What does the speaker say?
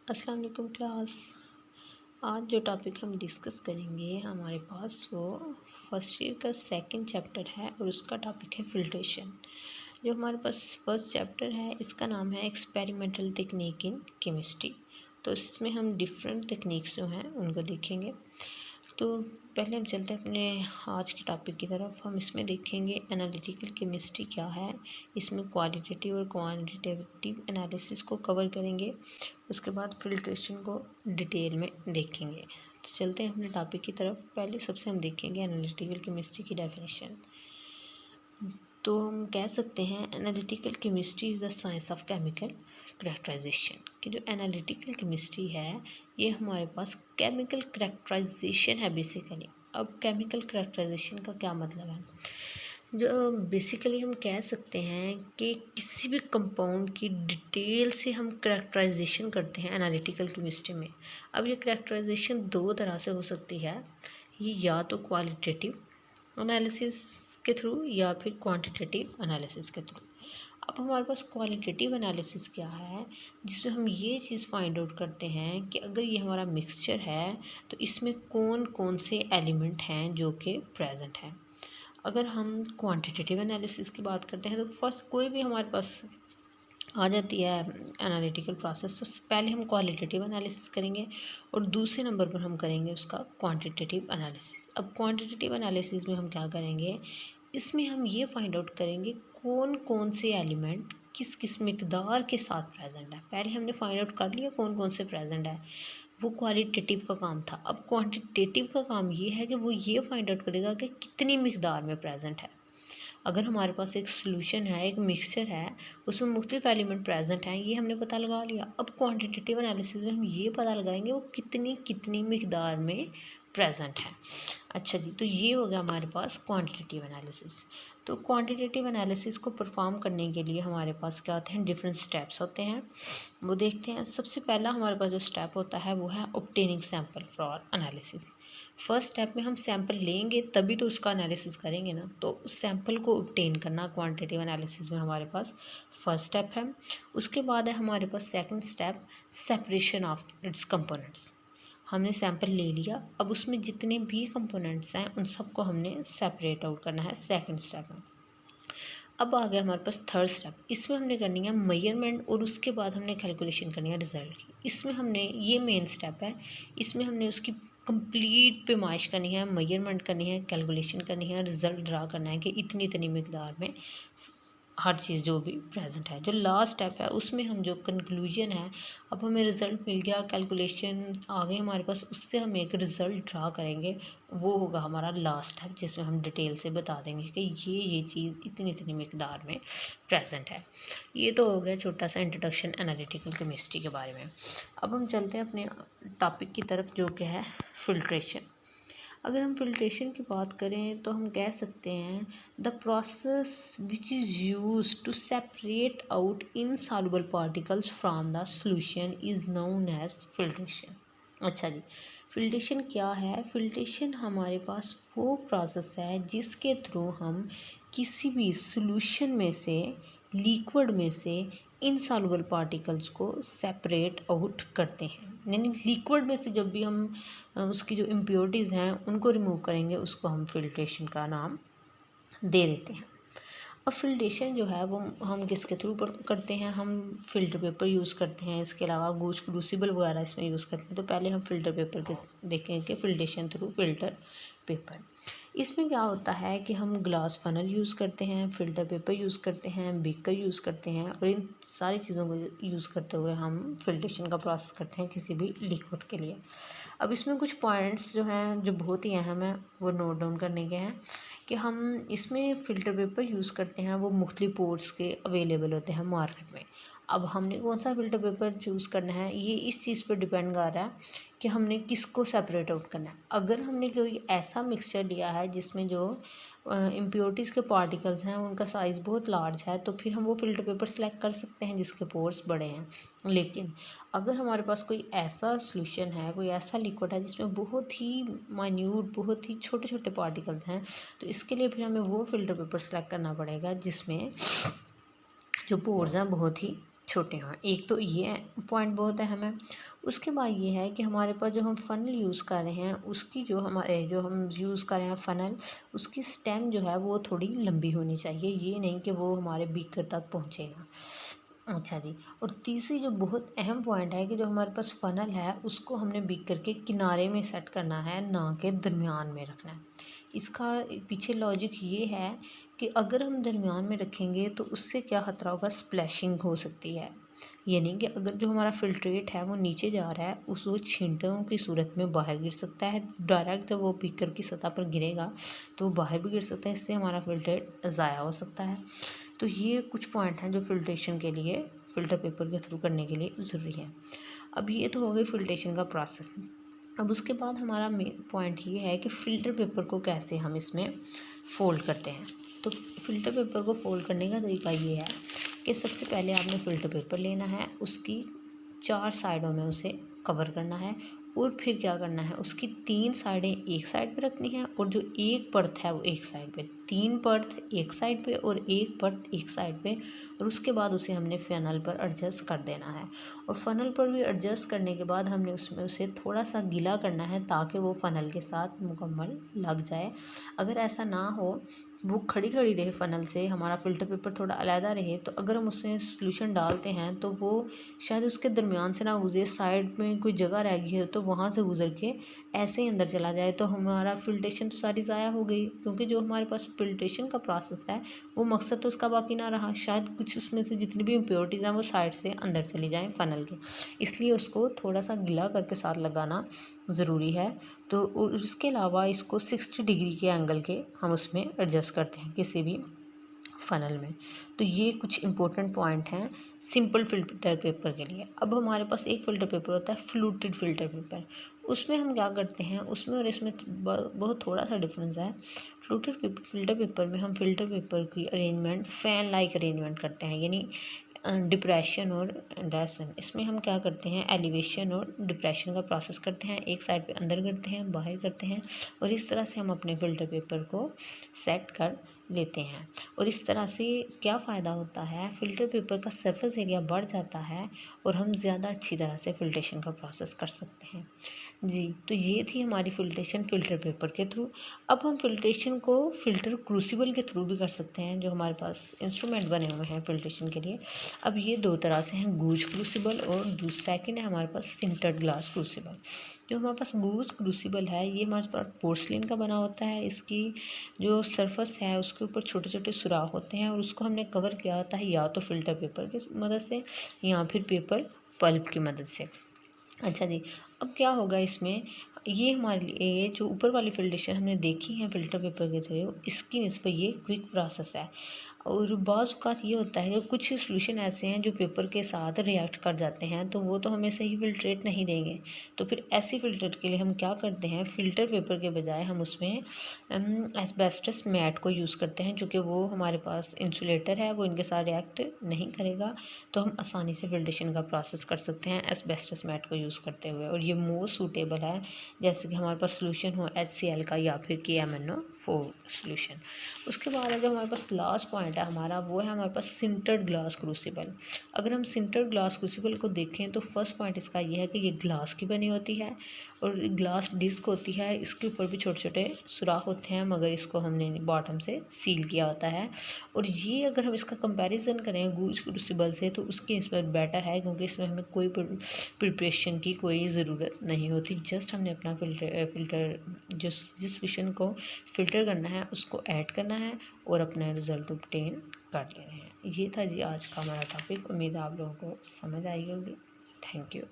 अस्सलाम वालेकुम क्लास। आज जो टॉपिक हम डिस्कस करेंगे हमारे पास वो फर्स्ट ईयर का सेकंड चैप्टर है और उसका टॉपिक है फिल्ट्रेशन। जो हमारे पास फर्स्ट चैप्टर है इसका नाम है एक्सपेरिमेंटल टेक्निक इन केमिस्ट्री। तो इसमें हम डिफरेंट टेक्निक्स जो हैं उनको देखेंगे। तो पहले हम चलते हैं अपने आज के टॉपिक की तरफ। हम इसमें देखेंगे एनालिटिकल केमिस्ट्री क्या है, इसमें क्वालिटेटिव और क्वांटिटेटिव एनालिसिस को कवर करेंगे। उसके बाद फिल्ट्रेशन को डिटेल में देखेंगे। तो चलते हैं अपने टॉपिक की तरफ। पहले सबसे हम देखेंगे एनालिटिकल केमिस्ट्री की डेफिनेशन। तो हम कह सकते हैं analytical chemistry is the science of chemical characterization. कि जो एनालिटिकल केमिस्ट्री है ये हमारे पास केमिकल करेक्टराइजेशन है बेसिकली। अब केमिकल करेक्टराइजेशन का क्या मतलब है, जो बेसिकली हम कह सकते हैं कि किसी भी कंपाउंड की डिटेल से हम करेक्टराइजेशन करते हैं एनालिटिकल केमिस्ट्री में। अब ये करेक्टराइजेशन दो तरह से हो सकती है, ये या तो क्वालिटेटिव एनालिसिस के थ्रू या फिर क्वांटिटेटिव एनालिसिस के थ्रू। अब हमारे पास क्वालिटेटिव एनालिसिस क्या है, जिसमें हम ये चीज़ फाइंड आउट करते हैं कि अगर ये हमारा मिक्सचर है तो इसमें कौन कौन से एलिमेंट हैं जो कि प्रेजेंट हैं। अगर हम क्वांटिटेटिव एनालिसिस की बात करते हैं तो फर्स्ट कोई भी हमारे पास आ जाती है एनालिटिकल प्रोसेस, तो पहले हम क्वालिटेटिव एनालिसिस करेंगे और दूसरे नंबर पर हम करेंगे उसका क्वांटिटेटिव एनालिसिस। अब क्वांटिटेटिव एनालिसिस में हम क्या करेंगे, इसमें हम ये फाइंड आउट करेंगे कौन कौन से एलिमेंट किस किस मिकदार के साथ प्रेजेंट है। पहले हमने फाइंड आउट कर लिया कौन कौन से प्रेजेंट है, वो क्वालिटेटिव का काम था। अब क्वांटिटेटिव का काम ये है कि वो ये फाइंड आउट करेगा कि कितनी मिकदार में प्रेजेंट है। अगर हमारे पास एक सोल्यूशन है, एक मिक्सचर है, उसमें मुख्तलिफ एलिमेंट प्रेजेंट हैं, ये हमने पता लगा लिया। अब क्वांटिटेटिव एनालिसिस में हम ये पता लगाएंगे वो कितनी कितनी मिकदार में प्रेजेंट है। अच्छा जी, तो ये हो गया हमारे पास क्वांटिटेटिव एनालिसिस। तो क्वांटिटेटिव एनालिसिस को परफॉर्म करने के लिए हमारे पास क्या होते हैं, डिफरेंट स्टेप्स होते हैं, वो देखते हैं। सबसे पहला हमारे पास जो स्टेप होता है वो है obtaining sample for analysis. First step में हम सैंपल लेंगे तभी तो उसका एनालिसिस करेंगे ना, तो उस सैंपल को ऑब्टेन करना क्वांटिटेटिव एनालिसिस में हमारे पास फर्स्ट स्टेप है। उसके बाद है हमारे पास second step, separation of its components. हमने सैंपल ले लिया, अब उसमें जितने भी कंपोनेंट्स हैं उन सबको हमने सेपरेट आउट करना है सेकंड स्टेप में। अब आ गया हमारे पास थर्ड स्टेप, इसमें हमने करनी है मेजरमेंट और उसके बाद हमने कैलकुलेशन करनी है रिजल्ट की। इसमें हमने ये मेन स्टेप है, इसमें हमने उसकी कंप्लीट पैमाइश करनी है, मेजरमेंट करनी है, कैलकुलेशन करनी है, रिजल्ट ड्रा करना है कि इतनी इतनी मिकदार में हर चीज़ जो भी प्रेजेंट है। जो लास्ट स्टेप है उसमें हम जो कंक्लूजन है, अब हमें रिज़ल्ट मिल गया, कैलकुलेशन आ गई हमारे पास, उससे हम एक रिज़ल्ट ड्रा करेंगे, वो होगा हमारा लास्ट स्टेप, जिसमें हम डिटेल से बता देंगे कि ये चीज़ इतनी इतनी मिकदार में प्रेजेंट है। ये तो हो गया छोटा सा इंट्रोडक्शन एनालिटिकल केमिस्ट्री के बारे में। अब हम चलते हैं अपने टॉपिक की तरफ जो कि है फिल्ट्रेशन। अगर हम फिल्ट्रेशन की बात करें तो हम कह सकते हैं the process which is use to separate out insoluble particles from the solution is known as filtration. अच्छा जी, फिल्ट्रेशन क्या है? फिल्ट्रेशन हमारे पास वो प्रोसेस है जिसके थ्रू हम किसी भी सॉल्यूशन में से, लिक्विड में से इनसॉल्युबल पार्टिकल्स को सेपरेट आउट करते हैं। यानी लिक्विड में से जब भी हम उसकी जो इम्प्योरिटीज़ हैं उनको रिमूव करेंगे, उसको हम फिल्ट्रेशन का नाम दे देते हैं। अब फिल्ट्रेशन जो है वो हम किसके थ्रू करते हैं, हम फ़िल्टर पेपर यूज़ करते हैं, इसके अलावा गूज क्रूसिबल वगैरह इसमें यूज़ करते हैं। तो पहले हम फ़िल्टर पेपर के देखेंगे, फिल्ट्रेशन थ्रू फ़िल्टर पेपर। इसमें क्या होता है कि हम ग्लास फनल यूज़ करते हैं, फ़िल्टर पेपर यूज़ करते हैं, बीकर यूज़ करते हैं, और इन सारी चीज़ों को यूज़ करते हुए हम फिल्ट्रेशन का प्रोसेस करते हैं किसी भी लिक्विड के लिए। अब इसमें कुछ पॉइंट्स जो हैं जो बहुत ही अहम है वो नोट डाउन करने के हैं कि हम इसमें फ़िल्टर पेपर यूज़ करते हैं, वो मुख्तलिफ पोर्स के अवेलेबल होते हैं मार्केट में। अब हमने कौन सा फ़िल्टर पेपर चूज़ करना है ये इस चीज़ पर डिपेंड कर रहा है कि हमने किसको सेपरेट आउट करना है। अगर हमने कोई ऐसा मिक्सचर लिया है जिसमें जो इम्प्योरिटीज़ के पार्टिकल्स हैं उनका साइज़ बहुत लार्ज है, तो फिर हम वो फ़िल्टर पेपर सेलेक्ट कर सकते हैं जिसके पोर्स बड़े हैं। लेकिन अगर हमारे पास कोई ऐसा सॉल्यूशन है, कोई ऐसा लिक्विड है जिसमें बहुत ही माइन्यूट, बहुत ही छोटे छोटे पार्टिकल्स हैं, तो इसके लिए फिर हमें वो फ़िल्टर पेपर सेलेक्ट करना पड़ेगा जिसमें जो पोर्स हैं बहुत ही छोटे हों। एक तो ये पॉइंट बहुत अहम है। उसके बाद ये है कि हमारे पास जो हम फ़नल यूज़ कर रहे हैं उसकी जो हम यूज़ कर रहे हैं फ़नल, उसकी स्टेम जो है वो थोड़ी लंबी होनी चाहिए, ये नहीं कि वो हमारे बीकर तक पहुँचेगा। अच्छा जी, और तीसरी जो बहुत अहम पॉइंट है कि जो हमारे पास फ़नल है उसको हमने बीकर के किनारे में सेट करना है, ना कि दरमियान में रखना है। इसका पीछे लॉजिक ये है कि अगर हम दरमियान में रखेंगे तो उससे क्या ख़तरा होगा, स्प्लैशिंग हो सकती है। यानी कि अगर जो हमारा फ़िल्ट्रेट है वो नीचे जा रहा है, उस वो छींटों की सूरत में बाहर गिर सकता है। डायरेक्ट जब वो बीकर की सतह पर गिरेगा तो वो बाहर भी गिर सकता है, इससे हमारा फ़िल्ट्रेट ज़ाया हो सकता है। तो ये कुछ पॉइंट हैं जो फ़िल्ट्रेशन के लिए, फ़िल्टर पेपर के थ्रू करने के लिए ज़रूरी है। अब ये तो हो गई फ़िल्ट्रेशन का प्रोसेस। अब उसके बाद हमारा मेन पॉइंट ये है कि फ़िल्टर पेपर को कैसे हम इसमें फ़ोल्ड करते हैं। तो फ़िल्टर पेपर को फ़ोल्ड करने का तरीका ये है कि सबसे पहले आपने फ़िल्टर पेपर लेना है, उसकी 4 साइडों में उसे कवर करना है और फिर क्या करना है, उसकी 3 साइडें एक साइड पे रखनी है और जो एक परत है वो एक साइड पे, 3 परत एक साइड पे और एक परत एक साइड पे, और उसके बाद उसे हमने फ़नल पर एडजस्ट कर देना है। और फ़नल पर भी एडजस्ट करने के बाद हमने उसमें उसे थोड़ा सा गीला करना है ताकि वो फ़नल के साथ मुकम्मल लग जाए। अगर ऐसा ना हो, वो खड़ी खड़ी रहे फ़नल से, हमारा फ़िल्टर पेपर थोड़ा अलहदा रहे, तो अगर हम उसमें सॉल्यूशन डालते हैं तो वो शायद उसके दरमियान से ना गुजरे, साइड में कोई जगह रह गई है तो वहाँ से गुजर के ऐसे ही अंदर चला जाए, तो हमारा फ़िल्ट्रेशन तो सारी ज़ाया हो गई। क्योंकि जो हमारे पास फ़िल्ट्रेशन का प्रोसेस है वो मकसद तो उसका बाकी ना रहा, शायद कुछ उसमें से जितनी भी इम्प्योरिटीज़ हैं वो साइड से अंदर चली जाएँ फ़नल के, इसलिए उसको थोड़ा सा गीला करके साथ लगाना ज़रूरी है। तो उसके अलावा इसको 60 डिग्री के एंगल के हम उसमें एडजस्ट करते हैं किसी भी फ़नल में। तो ये कुछ इम्पोर्टेंट पॉइंट हैं सिंपल फ़िल्टर पेपर के लिए। अब हमारे पास एक फ़िल्टर पेपर होता है फ्लूटेड फ़िल्टर पेपर, उसमें हम क्या करते हैं, उसमें और इसमें बहुत थोड़ा सा डिफरेंस है। फ्लूटेड फ़िल्टर पेपर में हम फ़िल्टर पेपर की अरेंजमेंट फ़ैन लाइक अरेंजमेंट करते हैं, यानी डिप्रेशन और डायसन। इसमें हम क्या करते हैं, एलिवेशन और डिप्रेशन का प्रोसेस करते हैं, एक साइड पे अंदर करते हैं, बाहर करते हैं, और इस तरह से हम अपने फ़िल्टर पेपर को सेट कर लेते हैं। और इस तरह से क्या फ़ायदा होता है, फ़िल्टर पेपर का सरफेस एरिया बढ़ जाता है और हम ज़्यादा अच्छी तरह से फ़िल्ट्रेशन का प्रोसेस कर सकते हैं। जी, तो ये थी हमारी फ़िल्ट्रेशन फ़िल्टर पेपर के थ्रू। अब हम फ़िल्ट्रेशन को फ़िल्टर क्रूसिबल के थ्रू भी कर सकते हैं, जो हमारे पास इंस्ट्रूमेंट बने हुए हैं फ़िल्ट्रेशन के लिए। अब ये 2 तरह से हैं, गूज क्रूसिबल और सेकंड है हमारे पास सिंटर्ड ग्लास क्रूसिबल। जो हमारे पास गूज क्रूसिबल है ये हमारे पास पोर्सलिन का बना होता है, इसकी जो सरफेस है उसके ऊपर छोटे छोटे सुराख होते हैं और उसको हमने कवर किया होता है या तो फ़िल्टर पेपर की मदद से या फिर पेपर पल्प की मदद से। अच्छा जी, अब क्या होगा इसमें, ये हमारे लिए जो ऊपर वाली फ़िल्ट्रेशन हमने देखी है फ़िल्टर पेपर के थ्रू, इसकी निस्बत ये क्विक प्रोसेस है। और बाज़ औक़ात ये होता है कि कुछ सॉल्यूशन ऐसे हैं जो पेपर के साथ रिएक्ट कर जाते हैं, तो वो तो हमें सही फ़िल्ट्रेट नहीं देंगे। तो फिर ऐसी फ़िल्ट्रेट के लिए हम क्या करते हैं, फ़िल्टर पेपर के बजाय हम उसमें एस्बेस्टस मैट को यूज़ करते हैं, चूँकि वो हमारे पास इंसुलेटर है, वो इनके साथ रिएक्ट नहीं करेगा, तो हम आसानी से फ़िल्ट्रेशन का प्रोसेस कर सकते हैं एस्बेस्टस मैट को यूज़ करते हुए। और ये मोस्ट सूटेबल है जैसे कि हमारे पास सॉल्यूशन हो HCl का या फिर KMnO4 सॉल्यूशन। उसके बाद अगर हमारे पास लास्ट पॉइंट है हमारा, वो है हमारे पास सिंटर्ड ग्लास क्रूसिबल। अगर हम सिंटर्ड ग्लास क्रूसिबल को देखें तो फर्स्ट पॉइंट इसका ये है कि ये ग्लास की बनी होती है और ग्लास डिस्क होती है, इसके ऊपर भी छोटे छोटे सुराख होते हैं, मगर इसको हमने बॉटम से सील किया होता है। और ये अगर हम इसका कंपैरिजन करें गूज क्रूसिबल से तो उसकी निस्बत बेटर है, क्योंकि इसमें हमें कोई प्रिपरेशन की कोई ज़रूरत नहीं होती, जस्ट हमने अपना फ़िल्टर जिस विषन को फ़िल्टर करना है उसको ऐड करना है और अपना रिज़ल्ट ऑब्टेन कर लेना है। ये था जी आज का हमारा टॉपिक, उम्मीद है आप लोगों को समझ आई होगी। Thank you.